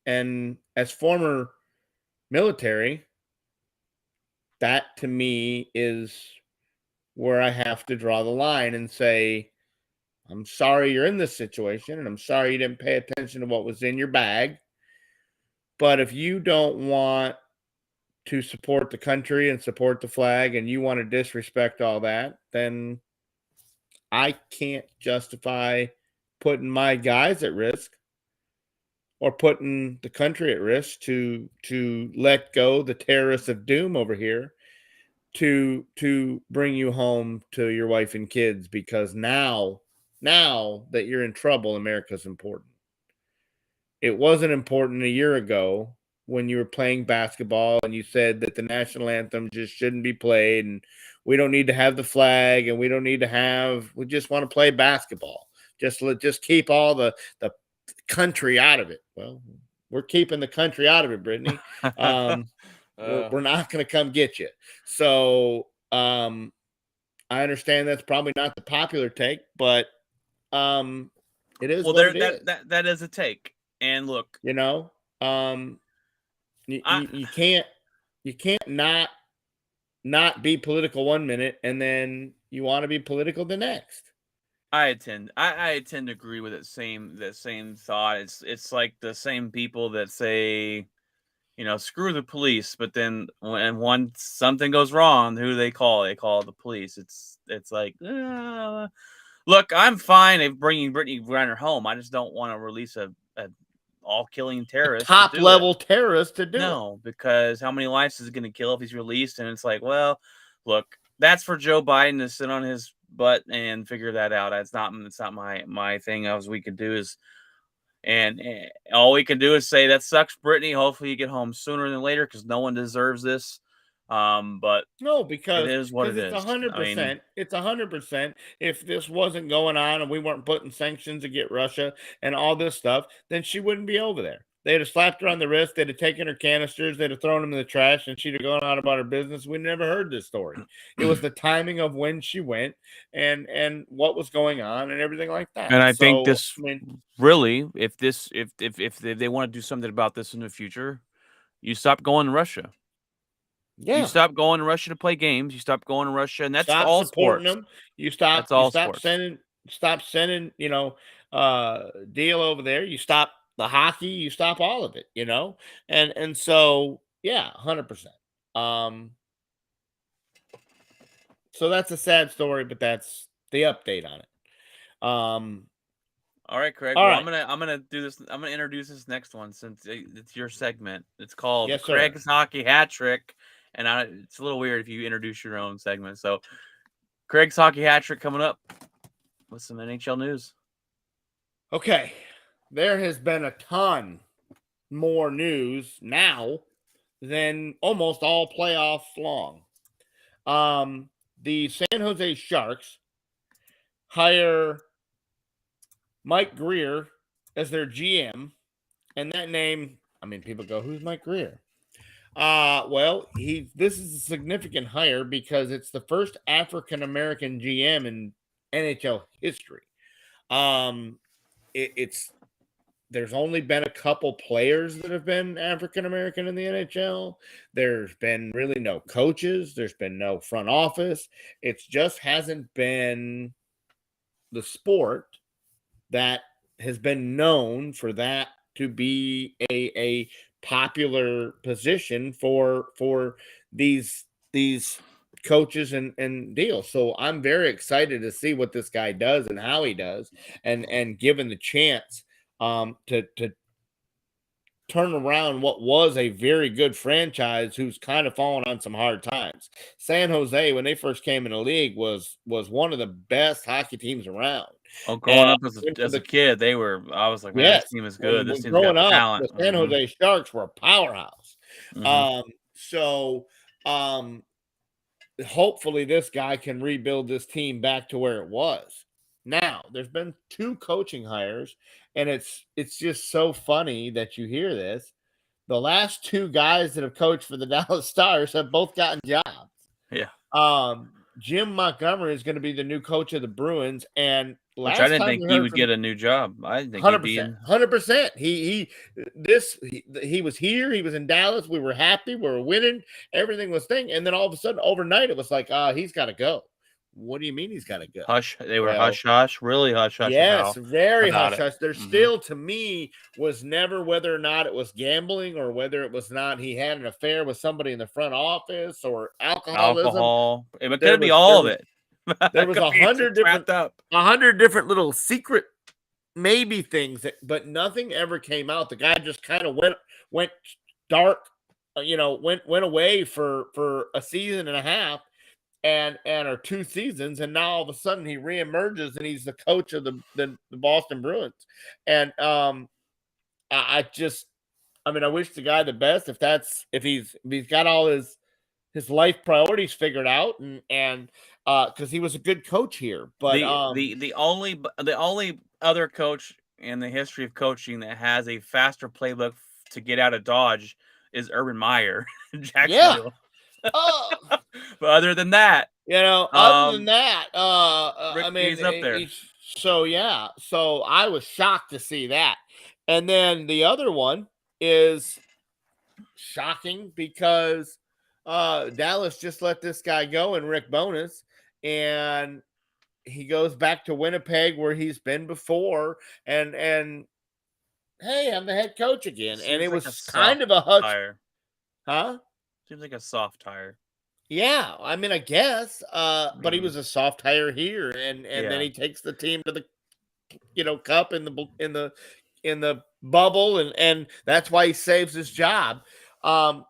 And as former military, that to me is where I have to draw the line and say, I'm sorry you're in this situation, and I'm sorry you didn't pay attention to what was in your bag. But if you don't want to support the country and support the flag, and you want to disrespect all that, then I can't justify putting my guys at risk or putting the country at risk to let go the terrorists of doom over here to bring you home to your wife and kids, because now that you're in trouble, America's important. It wasn't important a year ago when you were playing basketball and you said that the national anthem just shouldn't be played, and we don't need to have the flag, and we just want to play basketball. Just keep all the country out of it. Well, we're keeping the country out of it, Brittney. We're not going to come get you. So I understand that's probably not the popular take, but it is what it is. That is a take. And look, you can't not be political one minute and then you want to be political the next. I tend to agree with that same thought. It's like the same people that say, screw the police, but then when something goes wrong, who do they call? They call the police. It's like, look, I'm fine if bringing Brittney Griner home. I just don't want to release a all-killing terrorist, top-level terrorist to do it. No, because how many lives is it going to kill if he's released? And it's like, well, look, that's for Joe Biden to sit on his butt and figure that out. It's not my thing. All we could do is, and all we can do is say that sucks, Brittney. Hopefully you get home sooner than later, because no one deserves this. But no, because it is what it it's is. 100%. It's 100%. If this wasn't going on and we weren't putting sanctions against Russia and all this stuff, then she wouldn't be over there. They'd have slapped her on the wrist. They'd have taken her canisters. They'd have thrown them in the trash, and she'd have gone on about her business. We never heard this story. It was the timing of when she went and what was going on and everything like that. And I think this really, if they want to do something about this in the future, you stop going to Russia. Yeah. You stop going to Russia to play games. You stop going to Russia, and that's stop all supporting sports. them. You stop sending deal over there. You stop the hockey, you stop all of it, and so yeah, 100%. So that's a sad story, but that's the update on it. All right, Craig. All Well, right. I'm gonna do this. I'm gonna introduce this next one since it's your segment. It's called Yes, sir. Craig's Hockey Hat Trick, and it's a little weird if you introduce your own segment. So, Craig's Hockey Hat Trick coming up with some NHL news. Okay. There has been a ton more news now than almost all playoffs long. The San Jose Sharks hire Mike Grier as their GM, and that name, I mean, people go, "Who's Mike Grier?" Well, this is a significant hire because it's the first African American GM in NHL history. It's there's only been a couple players that have been African American in the NHL. There's been really no coaches. There's been no front office. It just hasn't been the sport that has been known for that to be a popular position for these coaches and deals. So I'm very excited to see what this guy does and how he does, and given the chance to turn around what was a very good franchise who's kind of fallen on some hard times. San Jose, when they first came in the league, was one of the best hockey teams around. Oh, growing up Went as to a kid, I was like, man, this Yes, team is good. This when team's got growing up, talent. the San Jose Sharks were a powerhouse. Mhm. So hopefully this guy can rebuild this team back to where it was. Now, there's been 2 coaching hires, and it's just so funny that you hear this. The last 2 guys that have coached for the Dallas Stars have both gotten jobs. Yeah. Jim Montgomery is going to be the new coach of the Bruins, and Which I last didn't time think we he heard would from get a new job. I didn't think he'd be 100%, in. 100%. He was here. He was in Dallas. We were happy. We were winning. Everything was thing. And then all of a sudden, overnight, it was like, he's got to go. What do you mean he's got to go? Hush. They were Well, hush hush, really hush hush yes, very about hush it. hush. There still, to me, was never whether or not it was gambling or whether it was not he had an affair with somebody in the front office or alcoholism. Alcohol. It could There be was all of there it. there was Could be just wrapped up. 100 different little secret maybe things but nothing ever came out. The guy just kind of went dark, went away for a season and a half and or 2 seasons, and now all of a sudden he reemerges and he's the coach of the Boston Bruins. And I wish the guy the best if he's got all his life priorities figured out, and because he was a good coach here. But the only other coach in the history of coaching that has a faster playbook to get out of Dodge is Urban Meyer in Jacksonville. Yeah. But other than that, other than that, he's up there. So I was shocked to see that. And then the other one is shocking because Dallas just let this guy go, and Rick Bowness, and he goes back to Winnipeg where he's been before, and hey, I'm the head coach again. Seems and it like was a kind of a soft hush. tire. Huh? Seems like a soft tire. Yeah, I mean, I guess, but he was a soft hire here, and then he takes the team to the cup in the bubble, and that's why he saves his job.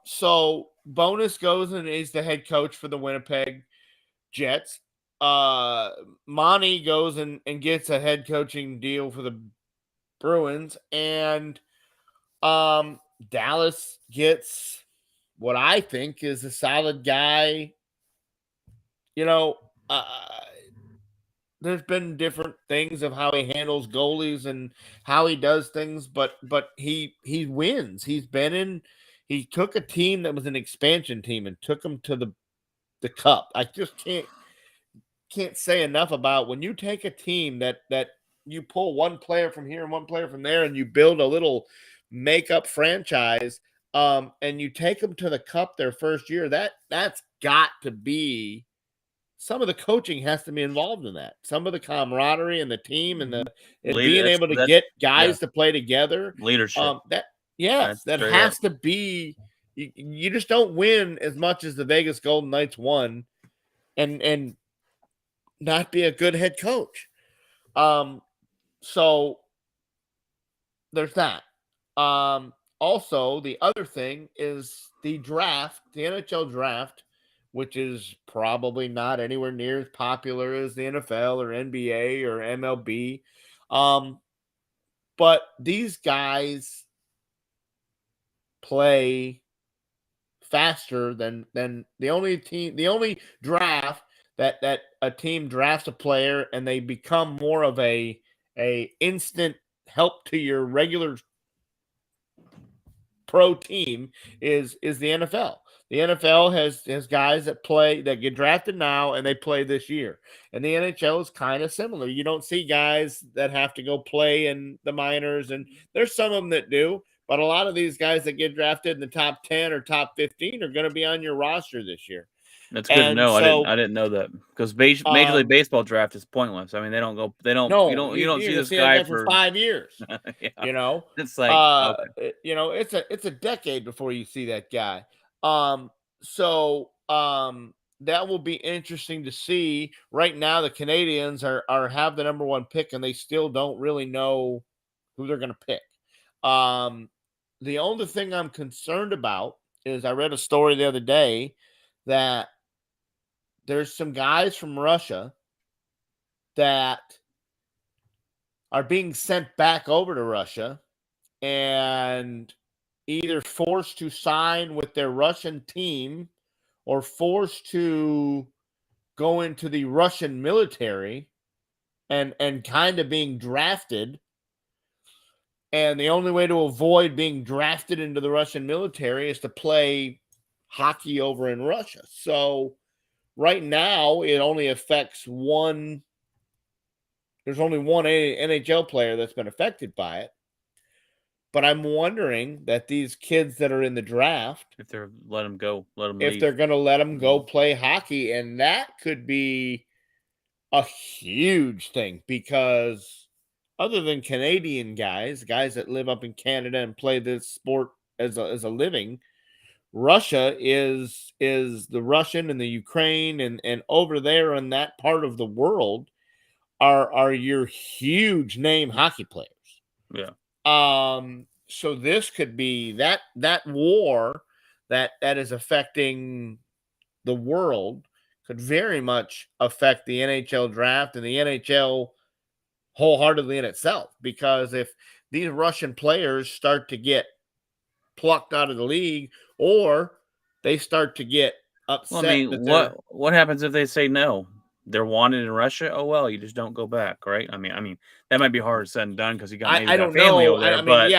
So Bonus goes and he's the head coach for the Winnipeg Jets. Monty goes and gets a head coaching deal for the Bruins, and Dallas gets what I think is a solid guy. There's been different things of how he handles goalies and how he does things, but he wins. He took a team that was an expansion team and took them to the cup. I just can't say enough about when you take a team that you pull one player from here and one player from there, and you build a little makeup franchise, and you take them to the cup their first year. That's got to be, some of the coaching has to be involved in that. Some of the camaraderie and the team and being able to get guys to play together. Leadership. That has to be. You just don't win as much as the Vegas Golden Knights won, and not be a good head coach. So there's that. Also, the other thing is the draft, the NHL draft, which is probably not anywhere near as popular as the NFL or NBA or MLB. Um, but these guys play faster than the only draft that a team drafts a player and they become more of a instant help to your regular pro team is the NFL. The NFL has guys that get drafted now and they play this year. And the NHL is kind of similar. You don't see guys that have to go play in the minors, and there's some of them that do, but a lot of these guys that get drafted in the top 10 or top 15 are going to be on your roster this year. That's good to And know. so I didn't know that because Major League Baseball draft is pointless. I mean, they don't go. They don't. no, You don't you're see gonna this see that guy guy for for. 5 years. Yeah, You know, it's like okay. it's a decade before you see that guy. So that will be interesting to see. Right now, the Canadians are have the number one pick, and they still don't really know who they're going to pick. The only thing I'm concerned about is I read a story the other day that there's some guys from Russia that are being sent back over to Russia and either forced to sign with their Russian team or forced to go into the Russian military and kind of being drafted. And the only way to avoid being drafted into the Russian military is to play hockey over in Russia. So right now it only affects one. There's only one NHL player that's been affected by it. But I'm wondering that these kids that are in the draft, If they're let them go, let them if leave. they're going to let them go play hockey, and that could be a huge thing because other than Canadian guys that live up in Canada and play this sport as a living, Russia is the Russian and the Ukraine and over there in that part of the world are your huge name hockey players. Yeah. So this could be that war that is affecting the world could very much affect the NHL draft and the NHL wholeheartedly in itself. Because if these Russian players start to get plucked out of the league or they start to get Well, I upset mean, that they're what happens if they say no? They're wanted in Russia. Oh well, you just don't go back, right? I mean that might be harder said than done because you got maybe I got don't family know. over there, I mean, but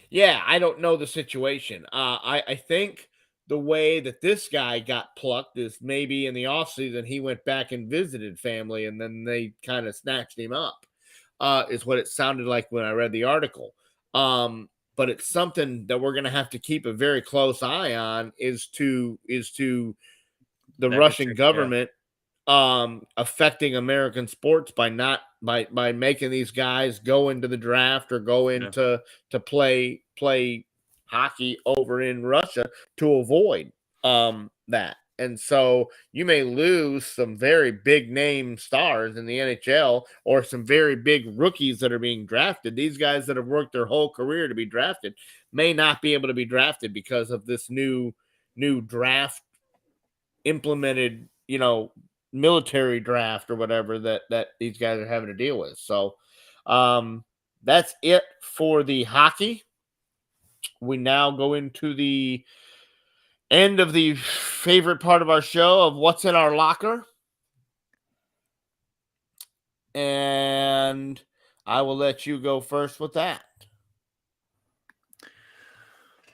yeah, I don't know the situation. I think the way that this guy got plucked is maybe in the offseason he went back and visited family and then they kind of snatched him up. Is what it sounded like when I read the article. But it's something that we're going to have to keep a very close eye on is to the that could Russian change. Yeah, government affecting American sports by not by making these guys go into the draft or go yeah. into to play hockey over in Russia to avoid that. And so you may lose some very big name stars in the NHL or some very big rookies that are being drafted. These guys that have worked their whole career to be drafted may not be able to be drafted because of this new draft implemented, military draft or whatever that these guys are having to deal with. So that's it for the hockey. We now go into the end of the favorite part of our show of what's in our locker. And I will let you go first with that.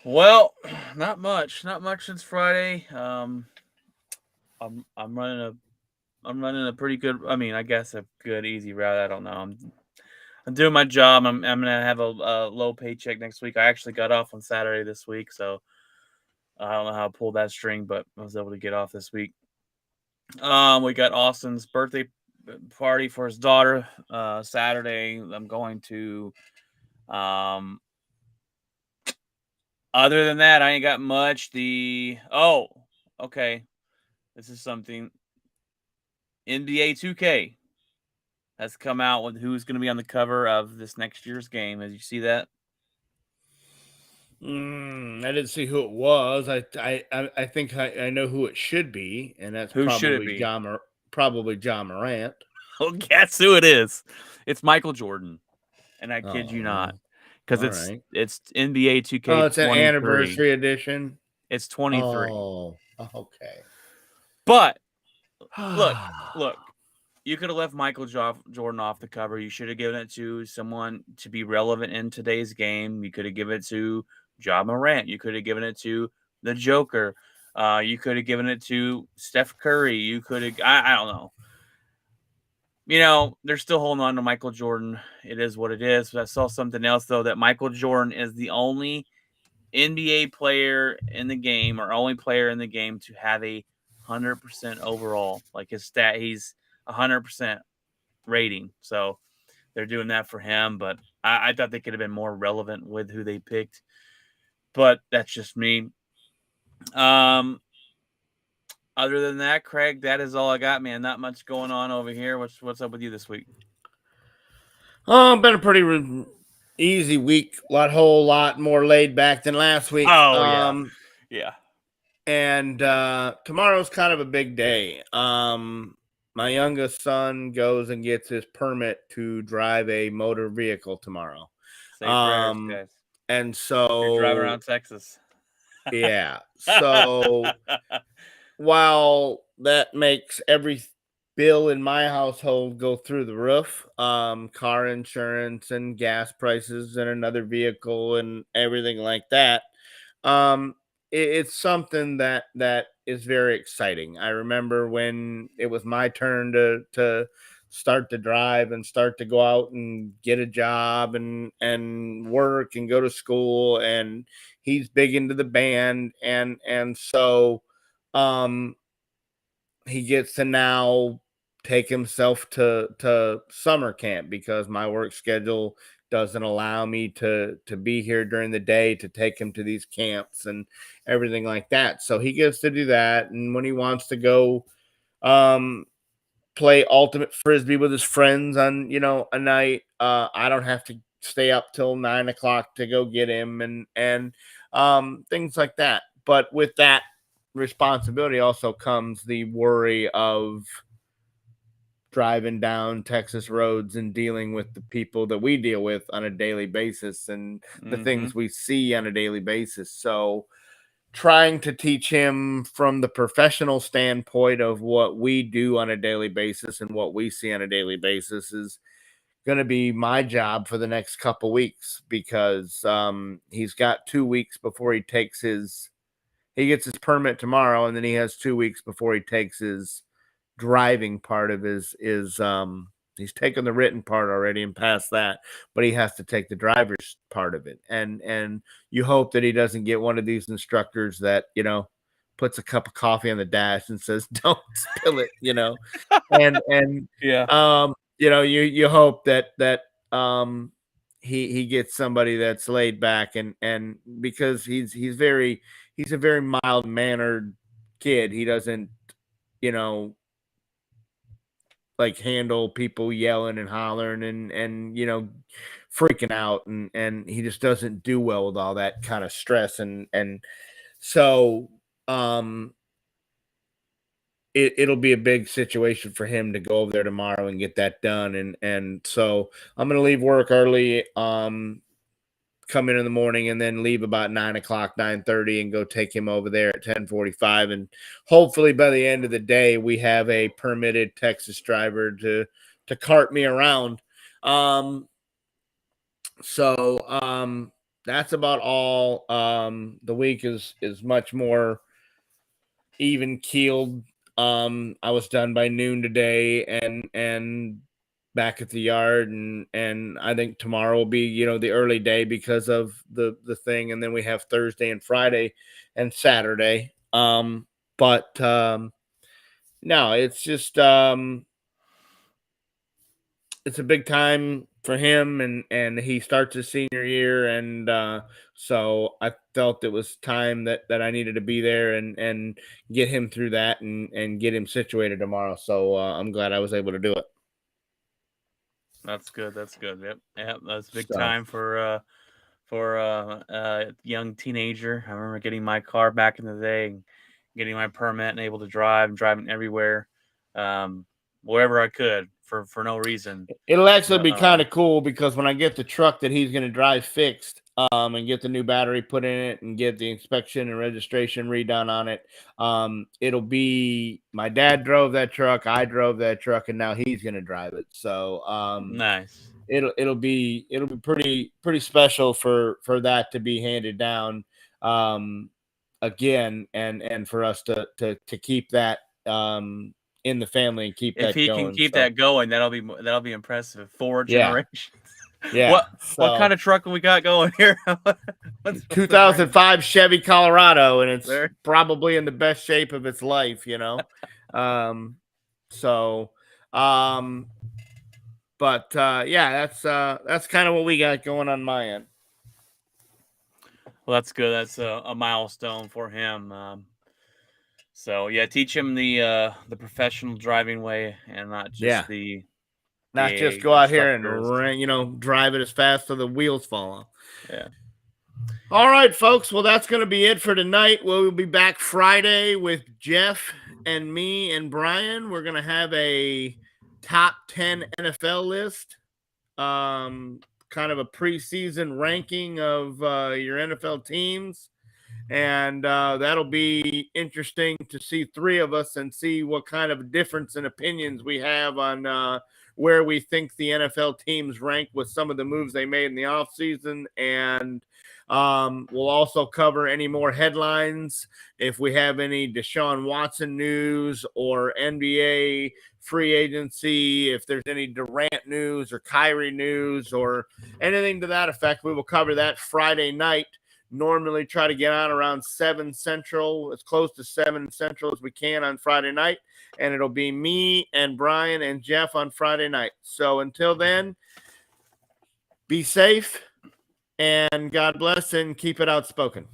Well, not much since Friday. I'm running a pretty good. I mean, I guess a good easy route. I don't know. I'm doing my job. I'm gonna have a low paycheck next week. I actually got off on Saturday this week, so I don't know how I pulled that string, but I was able to get off this week. We got Austin's birthday party for his daughter Saturday. I'm going to. Other than that, I ain't got much. Okay, this is something. NBA 2K has come out with who's going to be on the cover of this next year's game. Did you see that? I didn't see who it was. I think I know who it should be, and that's Who should it be? Probably John Morant. Well, guess who it is? It's Michael Jordan, and I kid you not, Oh, because all right. it's NBA Oh, it's an 2K23. anniversary edition. It's 23. Oh, okay. But look, you could have left Michael Jordan off the cover. You should have given it to someone to be relevant in today's game. You could have given it to Ja Morant. You could have given it to the Joker. You could have given it to Steph Curry. You could have, I don't know. They're still holding on to Michael Jordan. It is what it is. But I saw something else, though, that Michael Jordan is the only NBA player in the game, or only player in the game, to have a 100% overall. Like his stat, he's 100% rating. So they're doing that for him. But I thought they could have been more relevant with who they picked. But that's just me. Other than that, Craig, that is all I got, man. Not much going on over here. What's up with you this week? Been a pretty easy week. Whole lot more laid back than last week. Oh yeah. And tomorrow's kind of a big day. My youngest son goes and gets his permit to drive a motor vehicle tomorrow. Say prayers, guys. And so you're driving around Texas. Yeah. So while that makes every bill in my household go through the roof, car insurance and gas prices and another vehicle and everything like that, it's something that is very exciting. I remember when it was my turn to start to drive and start to go out and get a job and work and go to school, and he's big into the band, and so he gets to now take himself to summer camp because my work schedule doesn't allow me to be here during the day to take him to these camps and everything like that. So he gets to do that, and when he wants to go play ultimate frisbee with his friends on a night, I don't have to stay up till 9 o'clock to go get him, and things like that. But with that responsibility also comes the worry of driving down Texas roads and dealing with the people that we deal with on a daily basis and the things we see on a daily basis. So trying to teach him from the professional standpoint of what we do on a daily basis and what we see on a daily basis is going to be my job for the next couple weeks, because he's got 2 weeks before he gets his permit tomorrow, and then he has 2 weeks before he takes his driving part of his he's taken the written part already and passed that, but he has to take the driver's part of it, and you hope that he doesn't get one of these instructors that puts a cup of coffee on the dash and says don't spill it, and yeah. you hope that he gets somebody that's laid back, and because he's a very mild mannered kid. He doesn't like handle people yelling and hollering and freaking out, and he just doesn't do well with all that kind of stress, and so it'll be a big situation for him to go over there tomorrow and get that done, and so I'm gonna leave work early, come in the morning, and then leave about 9 o'clock, 9:30, and go take him over there at 10:45. And hopefully by the end of the day, we have a permitted Texas driver to cart me around. So that's about all. The week is much more even keeled. I was done by noon today, and back at the yard, and I think tomorrow will be the early day because of the thing, and then we have Thursday and Friday and Saturday. But no, it's just it's a big time for him, and he starts his senior year, and so I felt it was time that I needed to be there and get him through that and get him situated tomorrow. So I'm glad I was able to do it. That's good. Yep. That's big time for for a young teenager. I remember getting my car back in the day, and getting my permit and able to drive and driving everywhere, wherever I could for no reason. It'll actually be kind of cool because when I get the truck that he's going to drive fixed, and get the new battery put in it and get the inspection and registration redone on it, it'll be my dad drove that truck, I drove that truck, and now he's going to drive it. So nice. It'll be pretty special for that to be handed down again, and for us to keep that in the family and keep that If he going. can keep that going, that'll be impressive. 4 Yeah. generations. Yeah. What kind of truck we got going here? 2005 Chevy Colorado, and it's There. probably in the best shape of its life, you know. But yeah, that's kind of what we got going on my end. Well, that's good. That's a milestone for him. So yeah, teach him the professional driving way, and not just not just go out here and drive it as fast so the wheels fall off. Yeah. All right, folks. Well, that's going to be it for tonight. We'll be back Friday with Jeff and me and Brian. We're going to have a top 10 NFL list, kind of a preseason ranking of your NFL teams. And that'll be interesting to see 3 of us and see what kind of difference in opinions we have on where we think the NFL teams rank with some of the moves they made in the offseason. And we'll also cover any more headlines if we have any Deshaun Watson news or NBA free agency, if there's any Durant news or Kyrie news or anything to that effect. We will cover that Friday night. Normally try to get on around 7 Central, as close to 7 Central as we can on Friday night. And it'll be me and Brian and Jeff on Friday night. So until then, be safe and God bless and keep it outspoken.